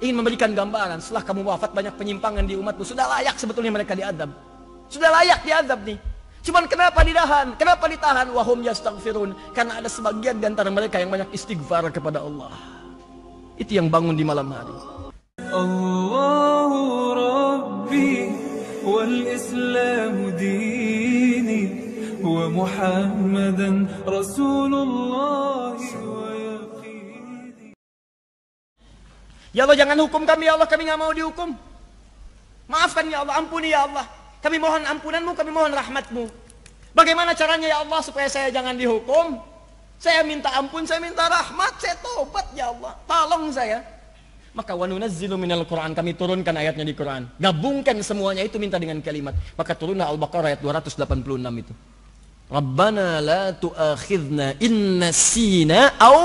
ingin memberikan gambaran. Setelah kamu wafat banyak penyimpangan di umatmu. Sudah layak sebetulnya mereka diadab. Sudah layak diadab nih. Cuman kenapa ditahan? Kenapa ditahan? Wahum yastaghfirun. Karena ada sebagian di antara mereka yang banyak istighfar kepada Allah. Itu yang bangun di malam hari. Allahu Rabbi wal Islam dini wa Muhammadan Rasulullah wa yaqini. Ya Allah, jangan hukum kami ya Allah, kami nggak mau dihukum. Maafkan ya Allah, ampuni ya Allah. Kami mohon ampunanmu, kami mohon rahmatmu. Bagaimana caranya ya Allah supaya saya jangan dihukum? Saya minta ampun, saya minta rahmat, saya tobat ya Allah. Tolong saya. Maka wa nunazzilu minal Qur'an, kami turunkan ayatnya di Quran. Gabungkan semuanya itu minta dengan kalimat. Maka turunlah Al-Baqarah ayat 286 itu. Rabbana la tu'akhidna in nasina aw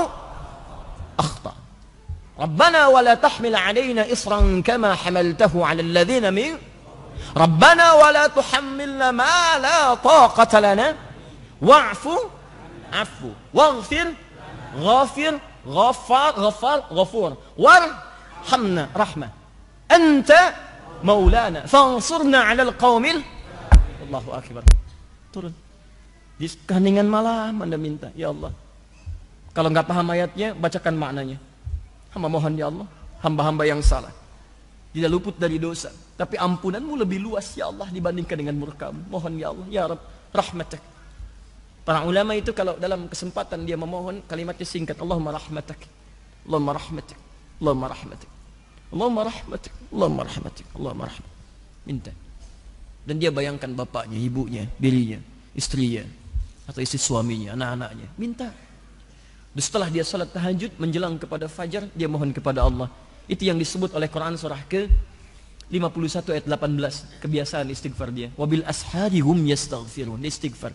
akhta. Rabbana wa la tahmil 'alaina isran kama hamaltahu 'ala alladhina min Rabbana wa la tuhammilna ma la taqata lana wa'fu afu waghfir ghafir ghafar ghafur warhamna rahmah anta maulana fansurna 'alal qaumil. Allahu akbar. Turun di keheningan malam Anda minta, ya Allah. Kalau nggak paham ayatnya, bacakan maknanya. Hamba mohon ya Allah, hamba-hamba yang salah tidak luput dari dosa, tapi ampunanmu lebih luas ya Allah dibandingkan dengan murkamu. Mohon ya Allah, ya Rabb, rahmatak. Para ulama itu kalau dalam kesempatan dia memohon, kalimatnya singkat, Allahumma rahmatak, Allahumma rahmatak, Allahumma rahmatak, Allahumma rahmatak, Allahumma rahmatak, Allahumma rahmatak. Minta. Dan dia bayangkan bapaknya, ibunya, dirinya, istrinya, atau istri suaminya, anak-anaknya. Minta. Dan setelah dia salat tahajud menjelang kepada fajar, dia mohon kepada Allah. Itu yang disebut oleh Quran surah ke-51 ayat 18. Kebiasaan istighfar dia. Wabil ashari hum yastaghfirun. Istighfar.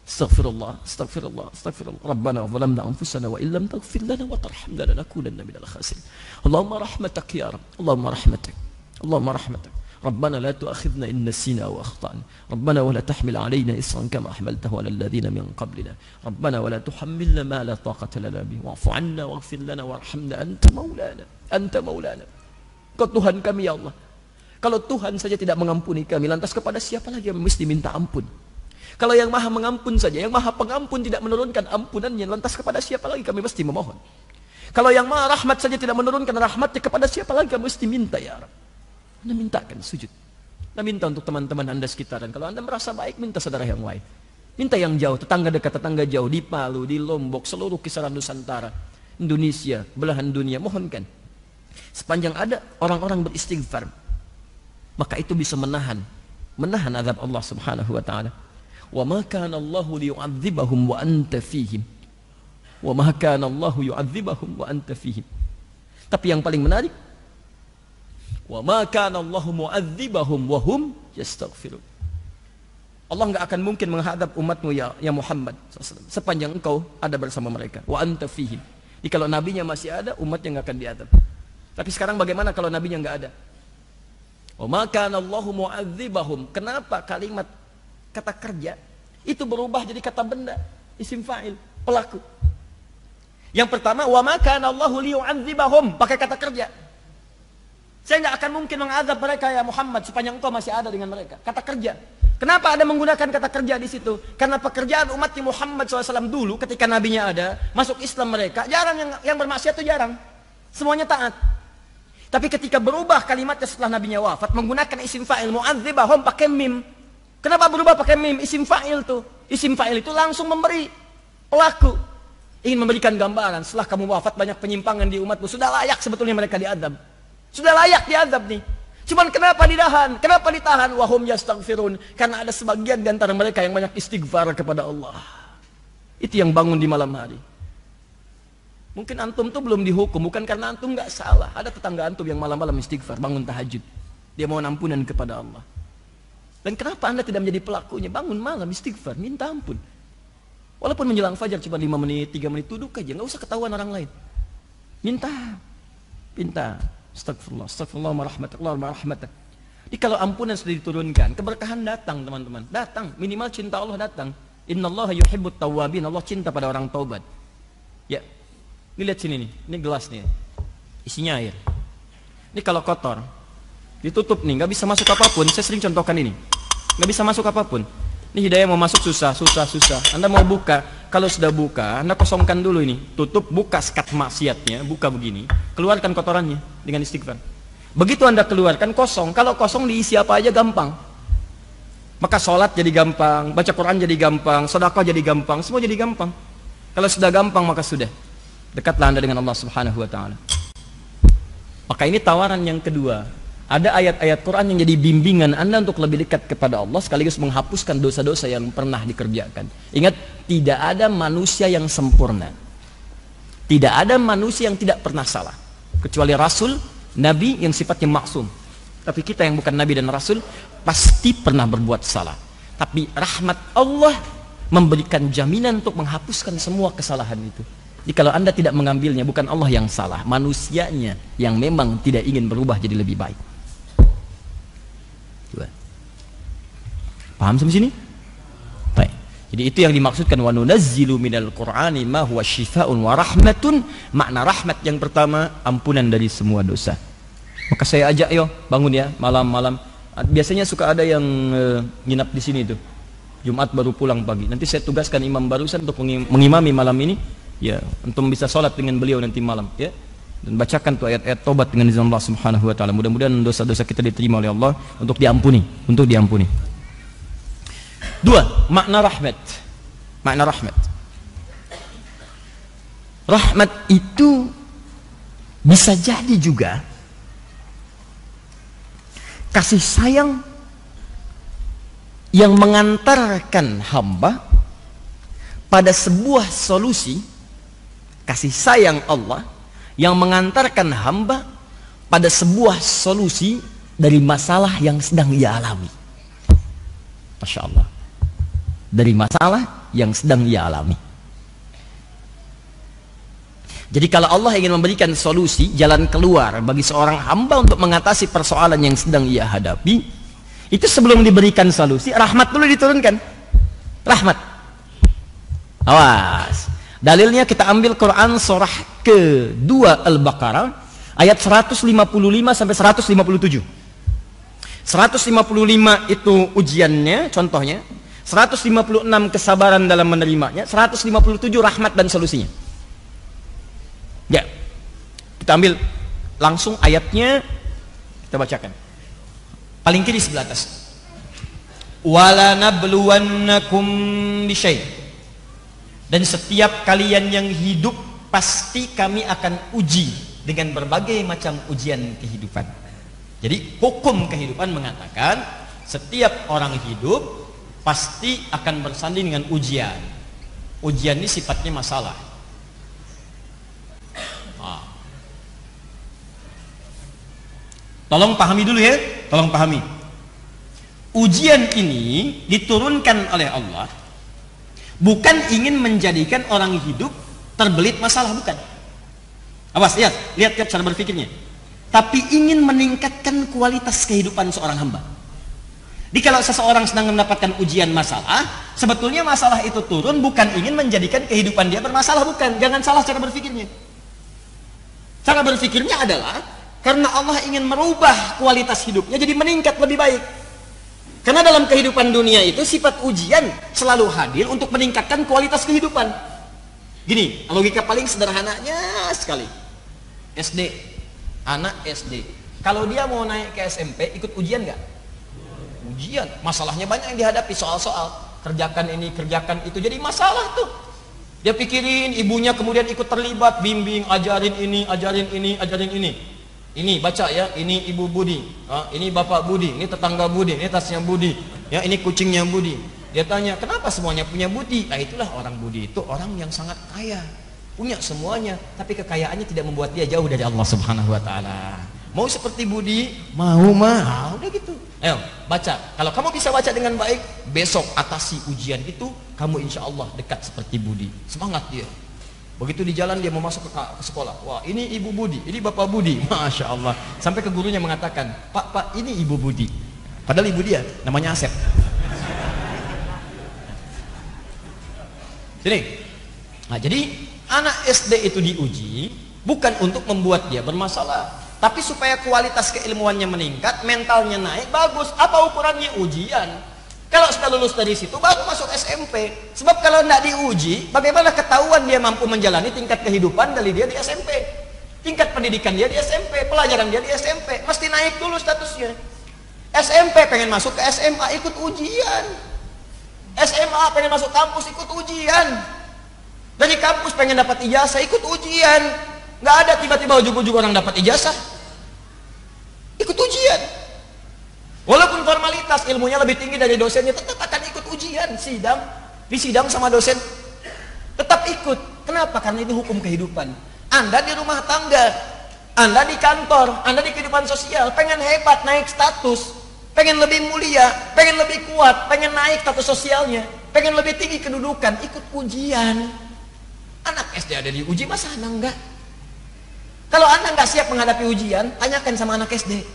Astaghfirullah, astaghfirullah, astaghfirullah. Rabbana zalamna anfusana wa illam taghfir lana wa tarhamna lanakunanna minal khasirin. Allahumma rahmatak ya Rabb. Allahumma rahmatak. Allahumma rahmatak. ربنا لا تؤاخذنا إن نسينا وأخطأنا ربنا ولا تحمل علينا إصرا كما حملته على الذين من قبلنا ربنا ولا تحملنا ما لا طاقة لنا به واعف عنا واغفر لنا وارحمنا أنت مولانا Kau Tuhan kami ya Allah. Kalau Tuhan saja tidak mengampuni kami, lantas kepada siapa lagi yang mesti minta ampun? Kalau yang maha mengampun saja, yang maha pengampun tidak menurunkan ampunannya, lantas kepada siapa lagi kami mesti memohon? Kalau yang maha rahmat saja tidak menurunkan rahmatnya, kepada siapa lagi kami mesti minta ya Rabb? Anda mintakan sujud. Anda minta untuk teman-teman Anda sekitaran. Kalau Anda merasa baik, minta saudara yang lain. Minta yang jauh, tetangga dekat, tetangga jauh, di Palu, di Lombok, seluruh kisaran Nusantara, Indonesia, belahan dunia, mohonkan. Sepanjang ada orang-orang beristighfar, maka itu bisa menahan azab Allah Subhanahu wa taala. Wa ma kana Allahu liyu'adzibahum wa anta fihim. Wa ma kana Allahu yu'adzibahum wa anta fihim. Tapi yang paling menarik, wa ma kana Allahu mu'adzibahum wa hum yastaghfirun. Allah enggak akan mungkin menghadap umatmu ya Muhammad SAW, sepanjang engkau ada bersama mereka. Wa anta fihim. Jadi kalau nabinya masih ada, umatnya enggak akan diadab. Tapi sekarang bagaimana kalau nabinya enggak ada? Wa ma kana Allahu mu'adzibahum. Kenapa kalimat kata kerja itu berubah jadi kata benda, isim fa'il, pelaku? Yang pertama, wa ma kana Allahu liyu'adzibahum, pakai kata kerja. Saya nggak akan mungkin mengadab mereka ya Muhammad sepanjang engkau masih ada dengan mereka. Kata kerja. Kenapa ada menggunakan kata kerja di situ? Karena pekerjaan umat Muhammad SAW dulu ketika nabinya ada, masuk Islam mereka, jarang yang bermaksiat itu jarang. Semuanya taat. Tapi ketika berubah kalimatnya setelah nabinya wafat, menggunakan isim fa'il mu'adzibahum pakai mim. Kenapa berubah pakai mim? Isim fa'il tuh. Isim fa'il itu langsung memberi pelaku. Ingin memberikan gambaran. Setelah kamu wafat banyak penyimpangan di umatmu. Sudah layak sebetulnya mereka diadab. Sudah layak diadab nih. Cuman kenapa ditahan? Kenapa ditahan? Wahum yastaghfirun. Karena ada sebagian di antara mereka yang banyak istighfar kepada Allah. Itu yang bangun di malam hari. Mungkin antum tuh belum dihukum, bukan karena antum nggak salah. Ada tetangga antum yang malam-malam istighfar, bangun tahajud. Dia mohon ampunan kepada Allah. Dan kenapa Anda tidak menjadi pelakunya? Bangun malam istighfar, minta ampun. Walaupun menjelang fajar cuma 5 menit, 3 menit, duduk aja, nggak usah ketahuan orang lain. Minta. Astagfirullah, astagfirullah, rahmatullah. Jadi kalau ampunan sudah diturunkan, keberkahan datang teman-teman. Datang, minimal cinta Allah datang. Innallaha yuhibbut tawwabin, Allah cinta pada orang taubat. Ya, ini lihat sini nih, ini gelas nih. Isinya air. Ini kalau kotor, ditutup nih, nggak bisa masuk apapun. Saya sering contohkan ini, nggak bisa masuk apapun. Ini hidayah mau masuk susah. Anda mau buka, kalau sudah buka, Anda kosongkan dulu ini, tutup, buka sekat maksiatnya, buka begini, keluarkan kotorannya dengan istighfar. Begitu Anda keluarkan kosong, kalau kosong diisi apa aja gampang. Maka sholat jadi gampang, baca Quran jadi gampang, sedekah jadi gampang, semua jadi gampang. Kalau sudah gampang maka sudah dekatlah Anda dengan Allah Subhanahu wa taala. Maka ini tawaran yang kedua. Ada ayat-ayat Quran yang jadi bimbingan Anda untuk lebih dekat kepada Allah sekaligus menghapuskan dosa-dosa yang pernah dikerjakan. Ingat, tidak ada manusia yang sempurna. Tidak ada manusia yang tidak pernah salah. Kecuali Rasul, Nabi yang sifatnya maksum. Tapi kita yang bukan Nabi dan Rasul pasti pernah berbuat salah. Tapi rahmat Allah memberikan jaminan untuk menghapuskan semua kesalahan itu. Jadi kalau Anda tidak mengambilnya, bukan Allah yang salah, manusianya yang memang tidak ingin berubah jadi lebih baik. Paham sampai sini? Baik. Jadi itu yang dimaksudkan wa nunazzilu minal Qur'ani ma huwa syifaa'un wa rahmatun. Makna rahmat yang pertama, ampunan dari semua dosa. Maka saya ajak yo bangun ya malam-malam. Biasanya suka ada yang nginap di sini tuh. Jumat baru pulang pagi. Nanti saya tugaskan imam barusan untuk mengimami malam ini. Ya, untuk bisa sholat dengan beliau nanti malam. Ya. Dan bacakan tuh ayat-ayat tobat dengan izin Allah Subhanahu wa taala. Mudah-mudahan dosa-dosa kita diterima oleh Allah untuk diampuni. Dua, makna rahmat. Makna rahmat. Rahmat itu bisa jadi juga kasih sayang yang mengantarkan hamba pada sebuah solusi. Kasih sayang Allah yang mengantarkan hamba pada sebuah solusi dari masalah yang sedang ia alami. Masya Allah. Dari masalah yang sedang ia alami. Jadi kalau Allah ingin memberikan solusi, jalan keluar bagi seorang hamba untuk mengatasi persoalan yang sedang ia hadapi, itu sebelum diberikan solusi, rahmat dulu diturunkan. Rahmat. Awas. Dalilnya kita ambil Quran surah ke-2 Al-Baqarah ayat 155 sampai 157. 155 itu ujiannya, contohnya. 156 kesabaran dalam menerimanya, 157 rahmat dan solusinya. Ya, kita ambil langsung ayatnya, kita bacakan. Paling kiri sebelah atas. Wala nabluwannakum bisyai'. Dan setiap kalian yang hidup pasti kami akan uji dengan berbagai macam ujian kehidupan. Jadi hukum kehidupan mengatakan setiap orang hidup pasti akan bersanding dengan ujian. Ujian ini sifatnya masalah. Tolong pahami dulu ya, tolong pahami. Ujian ini diturunkan oleh Allah bukan ingin menjadikan orang hidup terbelit masalah, bukan. Awas, lihat cara berpikirnya. Tapi ingin meningkatkan kualitas kehidupan seorang hamba. Jadi kalau seseorang sedang mendapatkan ujian masalah, sebetulnya masalah itu turun bukan ingin menjadikan kehidupan dia bermasalah, bukan. Jangan salah cara berpikirnya. Cara berpikirnya adalah karena Allah ingin merubah kualitas hidupnya jadi meningkat lebih baik. Karena dalam kehidupan dunia itu sifat ujian selalu hadir untuk meningkatkan kualitas kehidupan. Gini, logika paling sederhananya sekali. SD, anak SD. Kalau dia mau naik ke SMP, ikut ujian nggak? Ujian, masalahnya banyak yang dihadapi, soal-soal kerjakan ini, kerjakan itu, jadi masalah tuh. Dia pikirin, ibunya kemudian ikut terlibat, bimbing, ajarin ini, ajarin ini, ajarin ini. Ini baca ya, ini ibu Budi, ini bapak Budi, ini tetangga Budi, ini tasnya Budi, ya ini kucingnya Budi. Dia tanya, kenapa semuanya punya Budi? Nah itulah orang Budi itu orang yang sangat kaya, punya semuanya, tapi kekayaannya tidak membuat dia jauh dari Allah Subhanahu Wa Taala. Mau seperti Budi? Mau mah, udah gitu. Ayo baca. Kalau kamu bisa baca dengan baik, besok atasi ujian itu, kamu insya Allah dekat seperti Budi. Semangat dia. Begitu di jalan dia mau masuk ke sekolah, wah ini ibu Budi, ini bapak Budi, masya Allah. Sampai ke gurunya mengatakan, pak ini ibu Budi. Padahal ibu dia namanya Asep. Nah, jadi anak SD itu diuji bukan untuk membuat dia bermasalah, Tapi supaya kualitas keilmuannya meningkat, mentalnya naik, bagus. Apa ukurannya? Ujian. Kalau sudah lulus dari situ, baru masuk SMP. Sebab kalau tidak diuji, bagaimana ketahuan dia mampu menjalani tingkat kehidupan dari dia di SMP? Tingkat pendidikan dia di SMP, pelajaran dia di SMP. Mesti naik dulu statusnya. SMP pengen masuk ke SMA, ikut ujian. SMA pengen masuk kampus, ikut ujian. Dari kampus pengen dapat ijazah, ikut ujian. Nggak ada tiba-tiba ujug-ujug orang dapat ijazah. Ikut ujian. Walaupun formalitas ilmunya lebih tinggi dari dosennya, tetap akan ikut ujian. Di sidang sama dosen, tetap ikut. Kenapa? Karena itu hukum kehidupan. Anda di rumah tangga, Anda di kantor, Anda di kehidupan sosial, pengen hebat, naik status, pengen lebih mulia, pengen lebih kuat, pengen naik status sosialnya, pengen lebih tinggi kedudukan, ikut ujian. Anak SD ada diuji, masa Anda enggak? Kalau Anda nggak siap menghadapi ujian, tanyakan sama anak SD.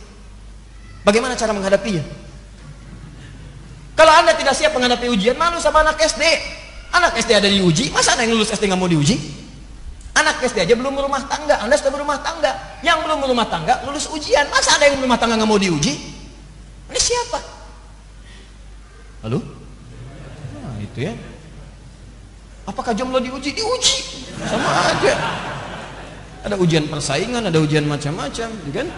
Bagaimana cara menghadapinya? Kalau Anda tidak siap menghadapi ujian, malu sama anak SD. Anak SD ada diuji, masa ada yang lulus SD nggak mau diuji? Anak SD aja belum berumah tangga, Anda sudah berumah tangga. Yang belum berumah tangga lulus ujian, masa ada yang berumah tangga nggak mau diuji? Ini siapa? Halo? Nah, itu ya. Apakah jomblo diuji? Diuji, sama aja. Ada ujian persaingan, ada ujian macam-macam, kan?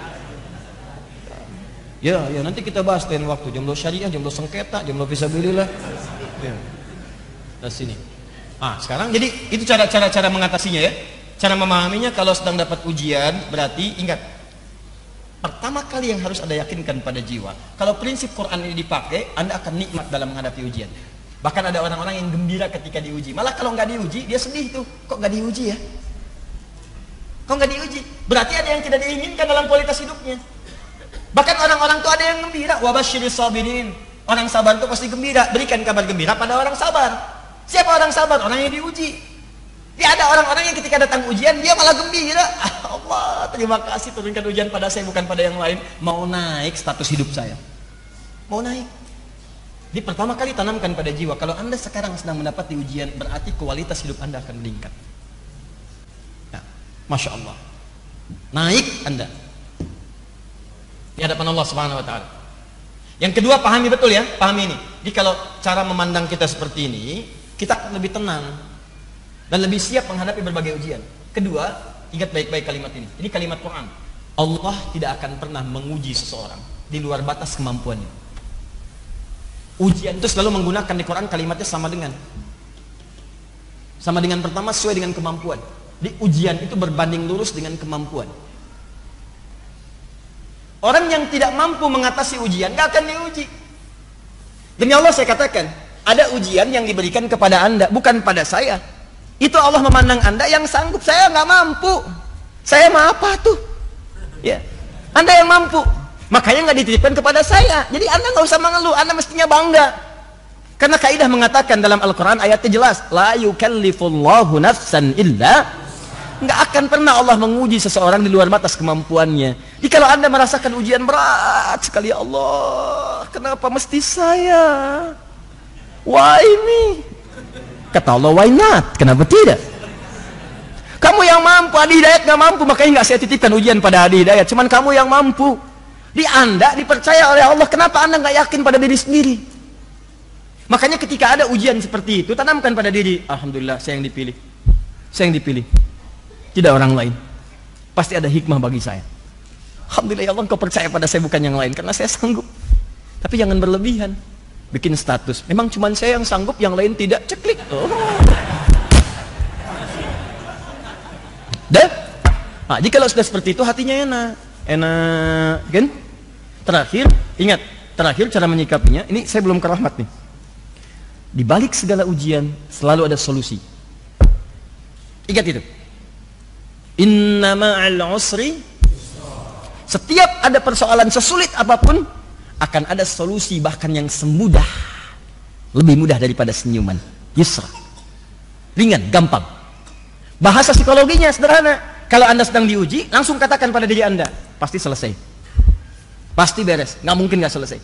Ya, nanti kita bahas lain waktu. Jomblo syariah, jomblo sengketa, jomblo fisabilillah. Ya. Dari sini. Sekarang jadi itu cara mengatasinya ya. Cara memahaminya kalau sedang dapat ujian, berarti ingat. Pertama kali yang harus Anda yakinkan pada jiwa, kalau prinsip Quran ini dipakai, Anda akan nikmat dalam menghadapi ujian. Bahkan ada orang-orang yang gembira ketika diuji. Malah kalau nggak diuji, dia sedih tuh. Kok nggak diuji ya? Kok nggak diuji? Berarti ada yang tidak diinginkan dalam kualitas hidupnya. Bahkan orang-orang tuh ada yang gembira. Wabasyiris sabirin. Orang sabar itu pasti gembira. Berikan kabar gembira pada orang sabar. Siapa orang sabar? Orang yang diuji. Dia ada orang-orang yang ketika datang ujian dia malah gembira. Allah, terima kasih turunkan ujian pada saya bukan pada yang lain. Mau naik status hidup saya. Mau naik. Di pertama kali tanamkan pada jiwa. Kalau Anda sekarang sedang mendapati ujian, berarti kualitas hidup Anda akan meningkat. Masya Allah, naik Anda di hadapan Allah Subhanahu Wa Taala. Yang kedua, pahami betul ya, pahami ini. Jadi kalau cara memandang kita seperti ini, kita akan lebih tenang dan lebih siap menghadapi berbagai ujian. Kedua, ingat baik-baik kalimat ini. Ini kalimat Quran. Allah tidak akan pernah menguji seseorang di luar batas kemampuannya. Ujian itu selalu menggunakan di Quran kalimatnya sama dengan pertama sesuai dengan kemampuan. Di ujian itu berbanding lurus dengan kemampuan. Orang yang tidak mampu mengatasi ujian gak akan diuji. Demi Allah saya katakan, ada ujian yang diberikan kepada Anda, bukan pada saya. Itu Allah memandang Anda yang sanggup, saya nggak mampu. Saya mah apa tuh? Ya, Anda yang mampu. Makanya nggak dititipkan kepada saya. Jadi Anda nggak usah mengeluh, Anda mestinya bangga. Karena kaidah mengatakan dalam Al-Quran ayatnya jelas, la yukallifullahu nafsan illa. Nggak akan pernah Allah menguji seseorang di luar batas kemampuannya. Jadi kalau Anda merasakan ujian berat sekali, ya Allah, kenapa mesti saya? Why me? Kata Allah, why not? Kenapa tidak? Kamu yang mampu, Adi Hidayat nggak mampu, makanya nggak saya titipkan ujian pada Adi Hidayat. Cuman kamu yang mampu. Di Anda dipercaya oleh Allah, kenapa Anda nggak yakin pada diri sendiri? Makanya ketika ada ujian seperti itu, tanamkan pada diri, alhamdulillah saya yang dipilih. Saya yang dipilih. Tidak orang lain. Pasti ada hikmah bagi saya. Alhamdulillah ya Allah, Engkau percaya pada saya bukan yang lain, karena saya sanggup. Tapi jangan berlebihan. Bikin status. Memang cuma saya yang sanggup, yang lain tidak. Ceklik. Oh. Dah. Jadi kalau sudah seperti itu hatinya enak, kan? Terakhir, ingat, terakhir cara menyikapinya. Ini saya belum ke rahmat nih. Di balik segala ujian selalu ada solusi. Ingat itu. Inna ma'al usri. Setiap ada persoalan sesulit apapun, akan ada solusi bahkan yang semudah, lebih mudah daripada senyuman. Yusra. Ringan, gampang. Bahasa psikologinya sederhana. Kalau Anda sedang diuji, langsung katakan pada diri Anda, pasti selesai. Pasti beres. Nggak mungkin nggak selesai.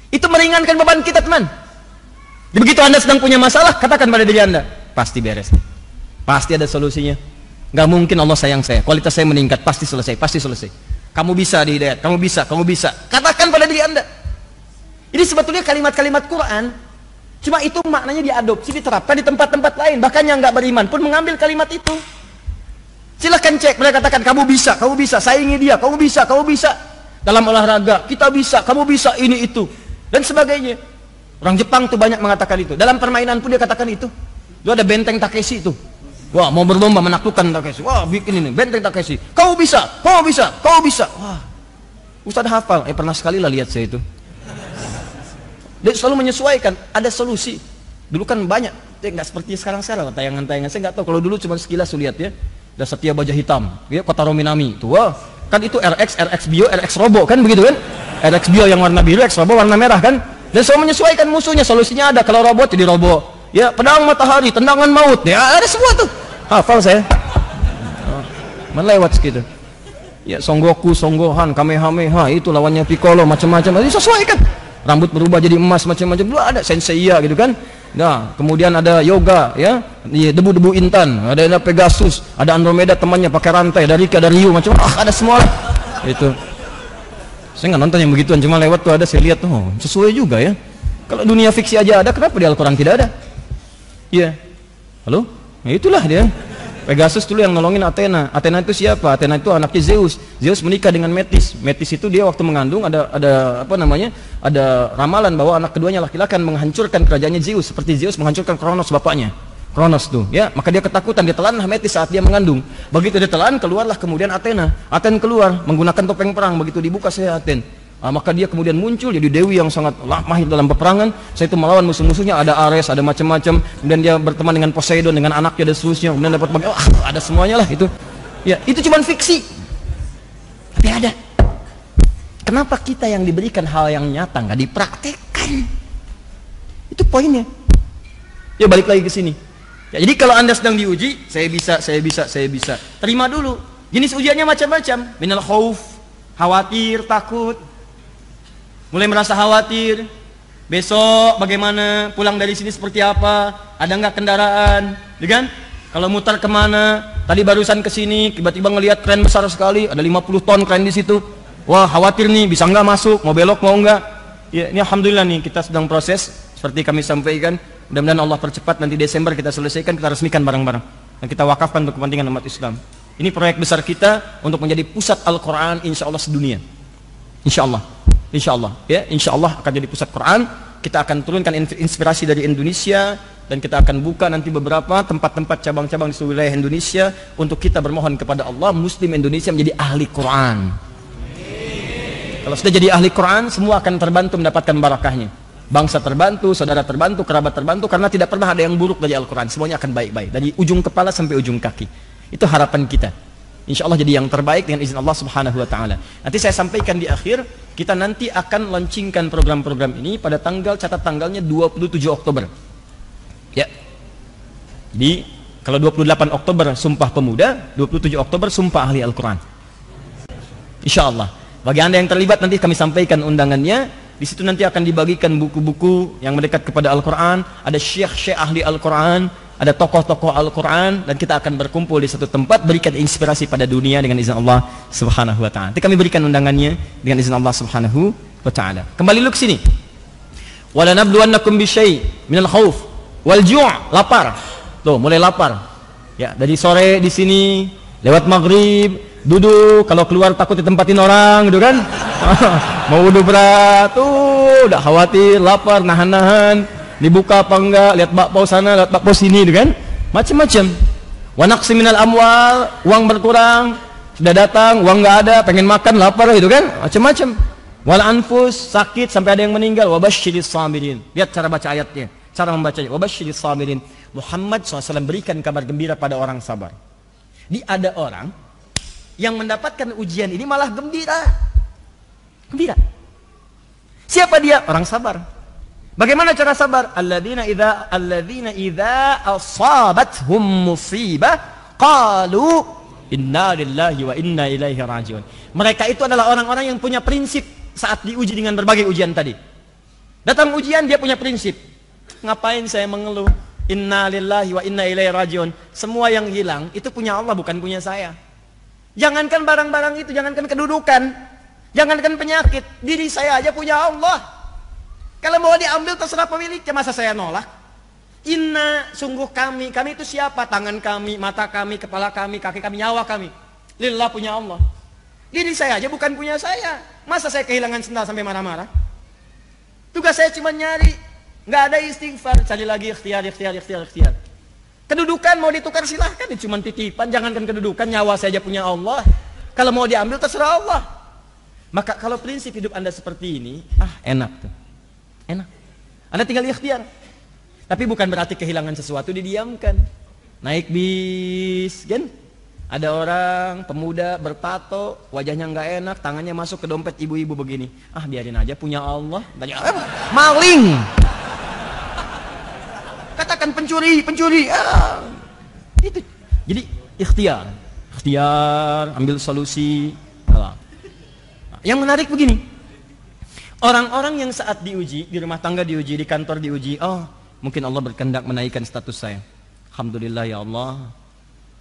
Itu meringankan beban kita, teman. Begitu Anda sedang punya masalah, katakan pada diri Anda, pasti beres. Pasti ada solusinya. Nggak mungkin Allah sayang saya, kualitas saya meningkat, pasti selesai, pasti selesai. Kamu bisa di hidayat, kamu bisa, kamu bisa. Katakan pada diri Anda. Ini sebetulnya kalimat-kalimat Quran, cuma itu maknanya diadopsi, diterapkan di tempat-tempat lain. Bahkan yang nggak beriman pun mengambil kalimat itu. Silahkan cek, mereka katakan kamu bisa, saingi dia, kamu bisa. Dalam olahraga, kita bisa, kamu bisa, ini itu. Dan sebagainya. Orang Jepang tuh banyak mengatakan itu. Dalam permainan pun dia katakan itu. Itu ada benteng Takeshi itu. Wah, mau berlomba menaklukkan Takeshi. Wah, bikin ini benteng Takeshi. Kau bisa. Wah, Ustadz hafal. Pernah sekali lah lihat saya itu. Dia selalu menyesuaikan. Ada solusi. Dulu kan banyak. Nggak seperti sekarang tayangan-tayangan. Saya nggak tahu. Kalau dulu cuma sekilas lihat ya. Ada Satya Baja Hitam. Ya, Kotaro Minami. Tuh, wah. Kan itu RX Bio, RX Robo kan begitu kan? RX Bio yang warna biru, RX Robo warna merah kan? Dan selalu menyesuaikan musuhnya. Solusinya ada. Kalau robot jadi robo. Ya, pedang matahari, tendangan maut. Ya, ada semua tuh. Hafal saya. Melewat segitu. Ya, Son Goku, Son Gohan, Kamehameha, itu lawannya Piccolo, macam-macam. Disesuaikan. Rambut berubah jadi emas, macam-macam. Dulu ada Senseiya gitu kan. Nah, kemudian ada yoga, ya, debu-debu intan, ada Pegasus, ada Andromeda temannya pakai rantai, ada Rika, ada Ryu, macam ada semua. Itu. Saya nggak nonton yang begituan, cuma lewat tuh ada, saya lihat tuh, sesuai juga ya. Kalau dunia fiksi aja ada, kenapa di Al-Quran tidak ada? Iya. Halo? Nah, itulah dia. Pegasus dulu yang nolongin Athena. Athena itu siapa? Athena itu anaknya Zeus. Zeus menikah dengan Metis. Metis itu dia waktu mengandung ada apa namanya? Ada ramalan bahwa anak keduanya laki-laki akan menghancurkan kerajaannya Zeus seperti Zeus menghancurkan Kronos bapaknya. Kronos tuh, ya. Maka dia ketakutan, dia telanlah Metis saat dia mengandung. Begitu dia telan, keluarlah kemudian Athena. Athena keluar menggunakan topeng perang. Begitu dibuka saya Athena. Maka dia kemudian muncul jadi dewi yang sangat mahir dalam peperangan. Saya itu melawan musuh-musuhnya, ada Ares, ada macam-macam. Kemudian dia berteman dengan Poseidon, dengan anaknya dan seterusnya. Kemudian dapat ada semuanya lah itu. Ya, itu cuma fiksi. Tapi ada. Kenapa kita yang diberikan hal yang nyata nggak dipraktekkan? Itu poinnya. Ya, balik lagi ke sini. Ya, jadi kalau Anda sedang diuji, saya bisa. Terima dulu. Jenis ujiannya macam-macam. Minal khauf, khawatir, takut. Mulai merasa khawatir, besok bagaimana, pulang dari sini seperti apa, ada nggak kendaraan, ya kan? Kalau mutar kemana, tadi barusan ke sini, tiba-tiba ngelihat kren besar sekali, ada 50 ton kren di situ, wah khawatir nih, bisa nggak masuk, mau belok mau nggak? Ya, ini alhamdulillah nih kita sedang proses, seperti kami sampaikan, mudah-mudahan Allah percepat, nanti Desember kita selesaikan, kita resmikan bareng-bareng, dan kita wakafkan untuk kepentingan umat Islam. Ini proyek besar kita untuk menjadi pusat Al-Quran, insya Allah sedunia, insya Allah. Insya Allah, ya, insya Allah akan jadi pusat Quran. Kita akan turunkan inspirasi dari Indonesia dan kita akan buka nanti beberapa tempat-tempat cabang-cabang di seluruh wilayah Indonesia untuk kita bermohon kepada Allah, Muslim Indonesia menjadi ahli Quran. Kalau sudah jadi ahli Quran, semua akan terbantu mendapatkan barakahnya. Bangsa terbantu, saudara terbantu, kerabat terbantu, karena tidak pernah ada yang buruk dari Al-Quran. Semuanya akan baik-baik, dari ujung kepala sampai ujung kaki. Itu harapan kita. Insya Allah jadi yang terbaik dengan izin Allah Subhanahu Wa Taala. Nanti saya sampaikan di akhir, kita nanti akan launchingkan program-program ini pada catat tanggalnya 27 Oktober. Ya. Jadi kalau 28 Oktober Sumpah Pemuda, 27 Oktober Sumpah Ahli Al-Quran. Insya Allah. Bagi Anda yang terlibat nanti kami sampaikan undangannya. Di situ nanti akan dibagikan buku-buku yang mendekat kepada Al-Quran. Ada syekh-syekh ahli Al-Quran, ada tokoh-tokoh Al-Quran, dan kita akan berkumpul di satu tempat, berikan inspirasi pada dunia dengan izin Allah Subhanahu Wa Taala. Nanti kami berikan undangannya dengan izin Allah Subhanahu Wa Taala. Kembali lu ke sini. Wala nabluwannakum bisyai' minal khauf wal ju', lapar. Tuh, mulai lapar. Ya, dari sore di sini, lewat maghrib, duduk, kalau keluar takut ditempatin orang gitu kan. Mau wudu berat, tuh udah khawatir, lapar, nahan-nahan, dibuka apa enggak, lihat bakpao sana, lihat bakpao sini gitu kan. Macam-macam. Wa naqsi minal amwal, uang berkurang, sudah datang, uang enggak ada, pengen makan, lapar gitu kan. Macam-macam. Wal anfus, sakit sampai ada yang meninggal. Wa basyiris sabirin. Lihat cara baca ayatnya, cara membacanya. Wa basyiris sabirin. Muhammad SAW berikan kabar gembira pada orang sabar. Ada orang yang mendapatkan ujian ini malah gembira. Gembira. Siapa dia? Orang sabar. Bagaimana cara sabar? Alladzina idza asabathum musibah qalu inna lillahi wa inna ilaihi rajiun. Mereka itu adalah orang-orang yang punya prinsip saat diuji dengan berbagai ujian tadi. Datang ujian dia punya prinsip. Ngapain saya mengeluh? Inna lillahi wa inna ilaihi rajiun. Semua yang hilang itu punya Allah, bukan punya saya. Jangankan barang-barang itu, jangankan kedudukan, jangankan penyakit, diri saya aja punya Allah. Kalau mau diambil terserah pemiliknya, masa saya nolak? Inna, sungguh kami itu siapa? Tangan kami, mata kami, kepala kami, kaki kami, nyawa kami. Lillah punya Allah. Diri saya aja bukan punya saya. Masa saya kehilangan sendal sampai marah-marah? Tugas saya cuma nyari. Nggak ada istighfar, cari lagi ikhtiar. Kedudukan mau ditukar silahkan, itu cuma titipan. Jangankan kedudukan, nyawa saya aja punya Allah. Kalau mau diambil terserah Allah. Maka kalau prinsip hidup Anda seperti ini, enak tuh. Enak. Anda tinggal ikhtiar. Tapi bukan berarti kehilangan sesuatu didiamkan. Naik bis, kan? Ada orang pemuda bertato, wajahnya nggak enak, tangannya masuk ke dompet ibu-ibu begini. Biarin aja, punya Allah. Tanya, maling. Katakan pencuri. Itu. Jadi ikhtiar, ambil solusi. Yang menarik begini, orang-orang yang saat diuji, di rumah tangga diuji, di kantor diuji, mungkin Allah berkehendak menaikkan status saya. Alhamdulillah ya Allah.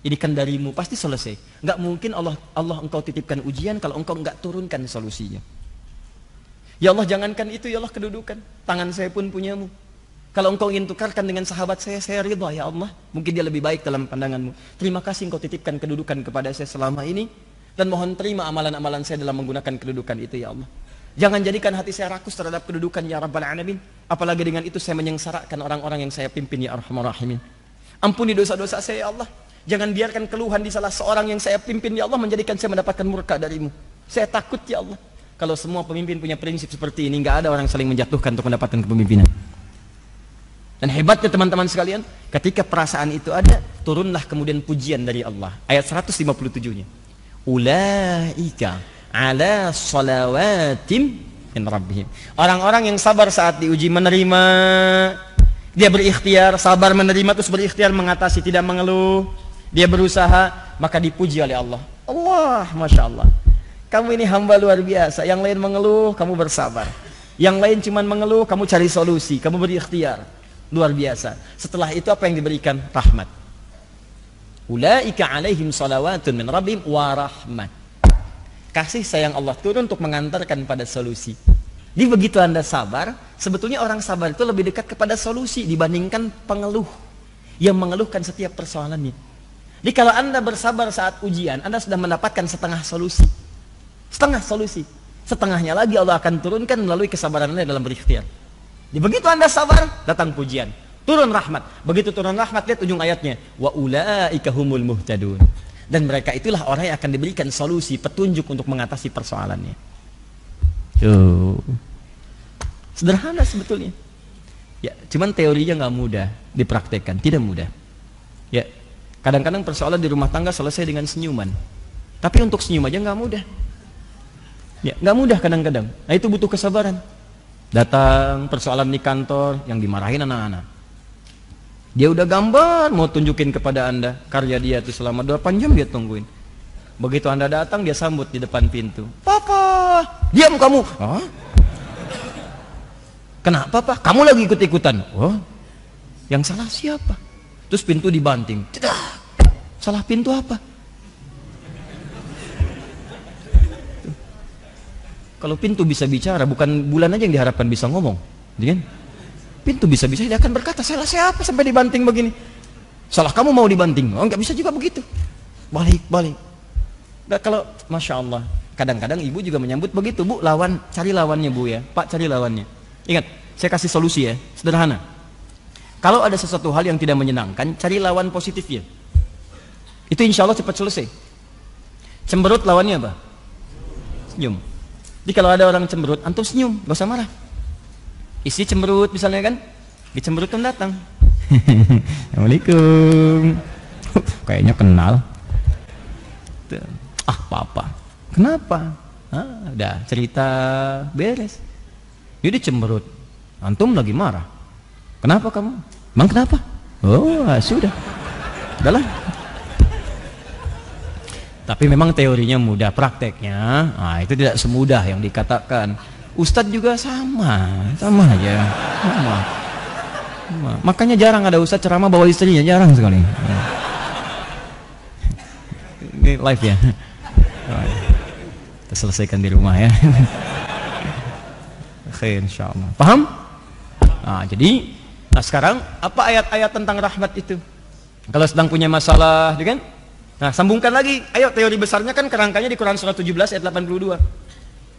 Ini kan darimu, pasti selesai. Nggak mungkin Allah engkau titipkan ujian kalau engkau nggak turunkan solusinya. Ya Allah, jangankan itu, ya Allah, kedudukan. Tangan saya pun punyamu. Kalau engkau ingin tukarkan dengan sahabat saya ridha ya Allah. Mungkin dia lebih baik dalam pandanganmu. Terima kasih engkau titipkan kedudukan kepada saya selama ini. Dan mohon terima amalan-amalan saya dalam menggunakan kedudukan itu ya Allah. Jangan jadikan hati saya rakus terhadap kedudukan ya Rabbal Alamin. Apalagi dengan itu saya menyengsarakan orang-orang yang saya pimpin ya Arhamar Rahimin. Ampuni dosa-dosa saya ya Allah. Jangan biarkan keluhan di salah seorang yang saya pimpin ya Allah menjadikan saya mendapatkan murka darimu. Saya takut ya Allah. Kalau semua pemimpin punya prinsip seperti ini, nggak ada orang saling menjatuhkan untuk mendapatkan kepemimpinan. Dan hebatnya teman-teman sekalian, ketika perasaan itu ada, turunlah kemudian pujian dari Allah. Ayat 157-nya. Ulaika ala salawatim min rabbihim. Orang-orang yang sabar saat diuji, menerima, dia berikhtiar, sabar menerima, terus berikhtiar mengatasi, tidak mengeluh. Dia berusaha, maka dipuji oleh Allah. Allah, Masya Allah. Kamu ini hamba luar biasa. Yang lain mengeluh, kamu bersabar. Yang lain cuma mengeluh, kamu cari solusi, kamu berikhtiar. Luar biasa. Setelah itu apa yang diberikan? Rahmat. Ulaika alaihim salawatun min rabbihim wa rahmat. Kasih sayang Allah turun untuk mengantarkan pada solusi. Jadi begitu Anda sabar, sebetulnya orang sabar itu lebih dekat kepada solusi dibandingkan pengeluh yang mengeluhkan setiap persoalannya. Jadi kalau Anda bersabar saat ujian, Anda sudah mendapatkan setengah solusi. Setengah solusi. Setengahnya lagi Allah akan turunkan melalui kesabaran Anda dalam berikhtiar. Jadi begitu Anda sabar, datang pujian. Turun rahmat. Begitu turun rahmat, lihat ujung ayatnya. Wa ulaika humul muhtadun. Dan mereka itulah orang yang akan diberikan solusi, petunjuk untuk mengatasi persoalannya. Sederhana sebetulnya. Ya, cuman teorinya nggak mudah dipraktekkan, tidak mudah. Ya, kadang-kadang persoalan di rumah tangga selesai dengan senyuman. Tapi untuk senyum aja nggak mudah. Ya, nggak mudah kadang-kadang. Nah, itu butuh kesabaran. Datang persoalan di kantor yang dimarahin anak-anak. Dia udah gambar mau tunjukin kepada Anda karya dia itu selama 8 jam dia tungguin. Begitu Anda datang, dia sambut di depan pintu. Papa, diam kamu. Hah? Kenapa Pak? Kamu lagi ikut-ikutan. Oh, yang salah siapa? Terus pintu dibanting. Tidak. Salah pintu apa? Kalau pintu bisa bicara, bukan bulan aja yang diharapkan bisa ngomong, kan? Pintu bisa-bisa dia akan berkata, salah siapa sampai dibanting begini? Salah kamu mau dibanting? Oh, nggak bisa juga begitu. Balik. Nah, kalau Masya Allah, kadang-kadang ibu juga menyambut begitu, Bu, cari lawannya Bu ya, Pak cari lawannya. Ingat, saya kasih solusi ya, sederhana. Kalau ada sesuatu hal yang tidak menyenangkan, cari lawan positifnya. Itu insya Allah cepat selesai. Cemberut lawannya apa? Senyum. Jadi kalau ada orang cemberut, antum senyum, gak usah marah. Isi cemberut misalnya kan, dicemberutkan datang. Assalamualaikum. Kayaknya kenal. Papa. Kenapa? Udah cerita beres. Dia cemberut. Antum lagi marah. Kenapa kamu? Emang kenapa? Oh, sudah. Udahlah. Tapi memang teorinya mudah, prakteknya itu tidak semudah yang dikatakan. Ustadz juga sama aja. Sama. Makanya jarang ada ustadz ceramah bawa istrinya, jarang sekali. Ini live ya. Kita selesaikan di rumah ya. Khair insyaallah. Paham? Nah, jadi sekarang apa ayat-ayat tentang rahmat itu? Kalau sedang punya masalah, kan? Nah, sambungkan lagi. Ayo, teori besarnya kan kerangkanya di Quran surah 17 ayat 82.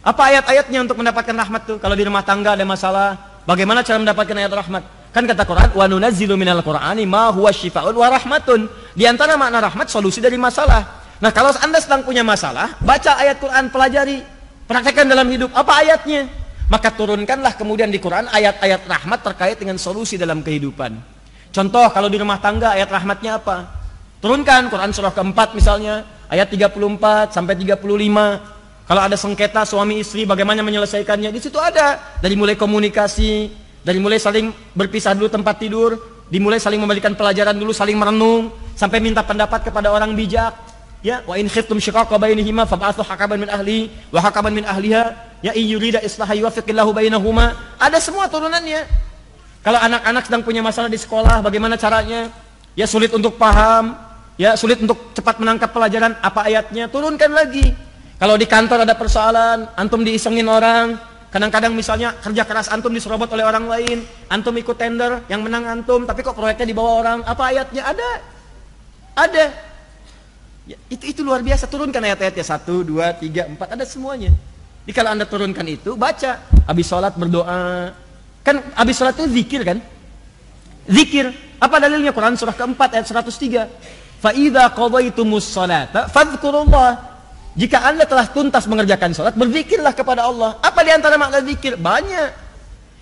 Apa ayat-ayatnya untuk mendapatkan rahmat tuh? Kalau di rumah tangga ada masalah, bagaimana cara mendapatkan ayat rahmat? Kan kata Quran, wa nunazzilu minal Qur'ani ma huwa syifaa'un wa rahmatun. Di antara makna rahmat solusi dari masalah. Nah, kalau Anda sedang punya masalah, baca ayat Quran, pelajari, praktekkan dalam hidup. Apa ayatnya? Maka turunkanlah kemudian di Quran ayat-ayat rahmat terkait dengan solusi dalam kehidupan. Contoh, kalau di rumah tangga ayat rahmatnya apa? Turunkan Quran surah keempat misalnya, ayat 34 sampai 35. Kalau ada sengketa suami istri, bagaimana menyelesaikannya? Di situ ada. Dari mulai komunikasi, dari mulai saling berpisah dulu tempat tidur, dimulai saling memberikan pelajaran dulu, saling merenung, sampai minta pendapat kepada orang bijak. Ya, wa in khiftum shiqaqa bainihima fab'athu hakaman min ahli wa hakaman min ahliha, ya in yurida islaha yuwaffiqillahu bainahuma. Ada semua turunannya. Kalau anak-anak sedang punya masalah di sekolah, bagaimana caranya? Ya, sulit untuk paham, ya sulit untuk cepat menangkap pelajaran, apa ayatnya? Turunkan lagi. Kalau di kantor ada persoalan, antum diisengin orang, kadang-kadang misalnya kerja keras antum diserobot oleh orang lain, antum ikut tender, yang menang antum, tapi kok proyeknya dibawa orang, apa ayatnya? Ada. Ya, itu luar biasa. Turunkan ayat-ayatnya 1, 2, 3, 4, ada semuanya. Jadi kalau Anda turunkan itu, baca. Habis sholat berdoa. Kan habis sholat itu zikir kan? Zikir. Apa dalilnya? Quran surah keempat ayat 103. Fa idza qadaytumus sholata fadhkurullah. Jika Anda telah tuntas mengerjakan sholat, berzikirlah kepada Allah. Apa di antara makna zikir? Banyak.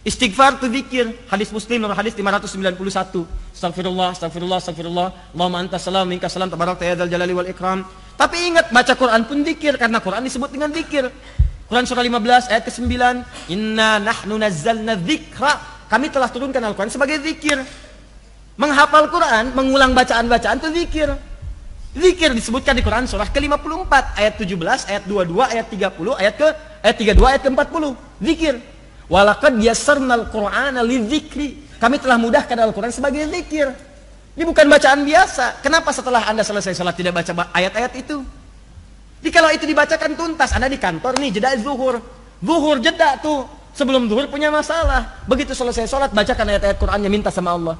Istighfar itu zikir. Hadis Muslim nomor hadis 591. Astagfirullah, astagfirullah, astagfirullah. Allahumma anta salam, minka salam, tabarakta ya dzal jalali wal ikram. Tapi ingat, baca Quran pun zikir, karena Quran disebut dengan zikir. Quran surah 15 ayat ke-9. Inna nahnu nazzalna dzikra. Kami telah turunkan Al-Quran sebagai zikir. Menghafal Quran, mengulang bacaan-bacaan itu zikir. Zikir disebutkan di Quran surah ke-54 ayat 17, ayat 22, ayat 30, ayat 32, ayat ke-40. Zikir. Walaqad yassarnal Qur'ana lidzikri. Kami telah mudahkan Al-Quran sebagai zikir. Ini bukan bacaan biasa. Kenapa setelah Anda selesai sholat tidak baca ayat-ayat itu? Jadi kalau itu dibacakan tuntas, Anda di kantor nih, jeda zuhur. Zuhur jeda tuh. Sebelum zuhur punya masalah. Begitu selesai sholat, bacakan ayat-ayat Qur'annya, minta sama Allah.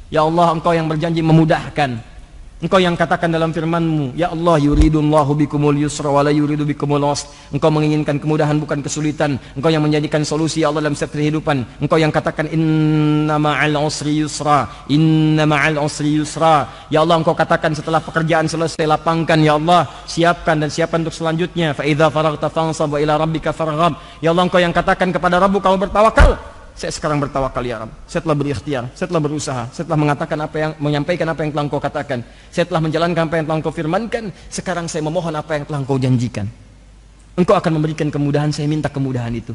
Ya Allah, Engkau yang berjanji memudahkan. Engkau yang katakan dalam firman-Mu, ya Allah, yuridullahu bikumul yusra wa la yuridu bikumul usra. Engkau menginginkan kemudahan bukan kesulitan. Engkau yang menjadikan solusi ya Allah dalam setiap kehidupan. Engkau yang katakan inna ma'al usri yusra, inna ma'al usri yusra. Ya Allah, Engkau katakan setelah pekerjaan selesai, lapangkan ya Allah, siapkan dan siapkan untuk selanjutnya. Fa idza faraghta fansab wa ila rabbika farghab. Ya Allah, Engkau yang katakan kepada Rabb kamu bertawakal. Saya sekarang bertawakal ya Rabb. Saya telah berikhtiar, saya telah berusaha, saya telah mengatakan menyampaikan apa yang telah Engkau katakan. Saya telah menjalankan apa yang telah Engkau firmankan. Sekarang saya memohon apa yang telah Engkau janjikan. Engkau akan memberikan kemudahan, saya minta kemudahan itu.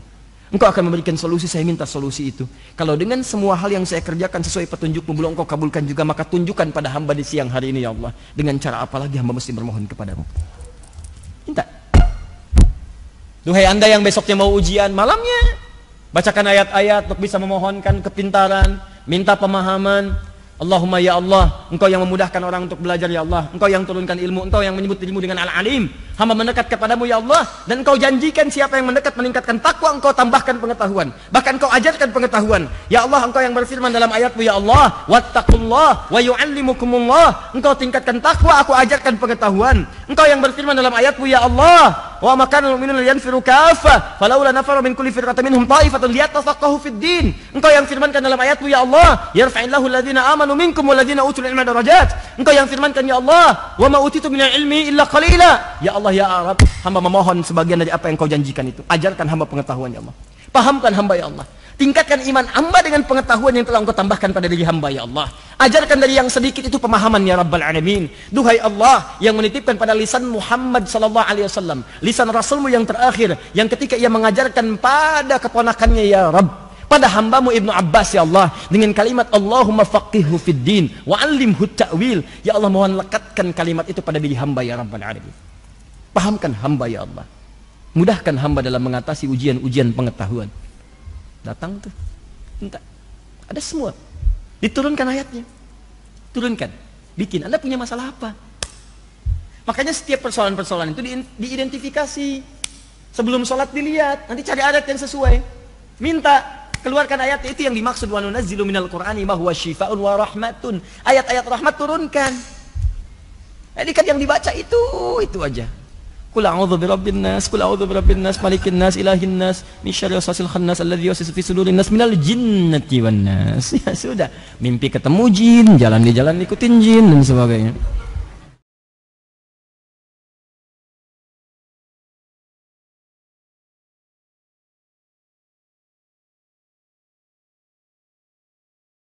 Engkau akan memberikan solusi, saya minta solusi itu. Kalau dengan semua hal yang saya kerjakan sesuai petunjuk-Mu belum Engkau kabulkan juga, maka tunjukkan pada hamba di siang hari ini ya Allah. Dengan cara apa lagi hamba mesti bermohon kepadamu? Minta. Duhai Anda yang besoknya mau ujian, malamnya bacakan ayat-ayat untuk bisa memohonkan kepintaran, minta pemahaman. Allahumma ya Allah, Engkau yang memudahkan orang untuk belajar ya Allah. Engkau yang turunkan ilmu, Engkau yang menyebut dirimu dengan Al-Alim. Hamba mendekat kepadamu ya Allah, dan Engkau janjikan siapa yang mendekat meningkatkan takwa, Engkau tambahkan pengetahuan. Bahkan Engkau ajarkan pengetahuan. Ya Allah, Engkau yang berfirman dalam ayat-Mu ya Allah, wattaqullah wa yu'allimukumullah. Engkau tingkatkan takwa, aku ajarkan pengetahuan. Engkau yang berfirman dalam ayat-Mu ya Allah, wa ma kana al-mu'minuna liyanfiru kaffah falaula nafara min kulli firqatin minhum ta'ifatun liyatafaqahu fid din. Engkau yang firmankan dalam ayat-Mu ya Allah, yarfa'illahu alladhina amanu minkum walladhina utul ilma darajat. Engkau yang firmankan ya Allah, wa ma utitu minal ilmi illa qalila. Ya Allah ya Arab, hamba memohon sebagian dari apa yang Kau janjikan itu. Ajarkan hamba pengetahuan ya Allah. Pahamkan hamba ya Allah. Tingkatkan iman hamba dengan pengetahuan yang telah Engkau tambahkan pada diri hamba ya Allah. Ajarkan dari yang sedikit itu pemahaman ya Rabbal Alamin. Duhai Allah yang menitipkan pada lisan Muhammad sallallahu alaihi wasallam, lisan Rasulmu yang terakhir, yang ketika ia mengajarkan pada keponakannya ya Rabb, pada hambamu Ibnu Abbas ya Allah, dengan kalimat Allahumma faqihhu fid din wa 'allimhu ta'wil. Ya Allah, mohon lekatkan kalimat itu pada diri hamba ya Rabbal Alamin. Pahamkan hamba ya Allah. Mudahkan hamba dalam mengatasi ujian-ujian pengetahuan. Datang tuh, minta. Ada semua. Diturunkan ayatnya. Turunkan. Bikin. Anda punya masalah apa? Makanya setiap persoalan-persoalan itu diidentifikasi. Sebelum sholat dilihat, nanti cari ayat yang sesuai. Minta, keluarkan ayat itu yang dimaksud wa nunazzilu minal Qur'ani ma huwa syifaa'un wa rahmatun. Ayat-ayat rahmat turunkan. Jadi kan yang dibaca itu aja. Qul a'udzu birabbin nas, qul a'udzu birabbin nas, malikin nas, ilahin nas, min syarri waswasil khannas alladzi yuwaswisu fi sudurin nas minal jinnati wan nas. Ya sudah, mimpi ketemu jin, jalan di jalan ikutin jin dan sebagainya.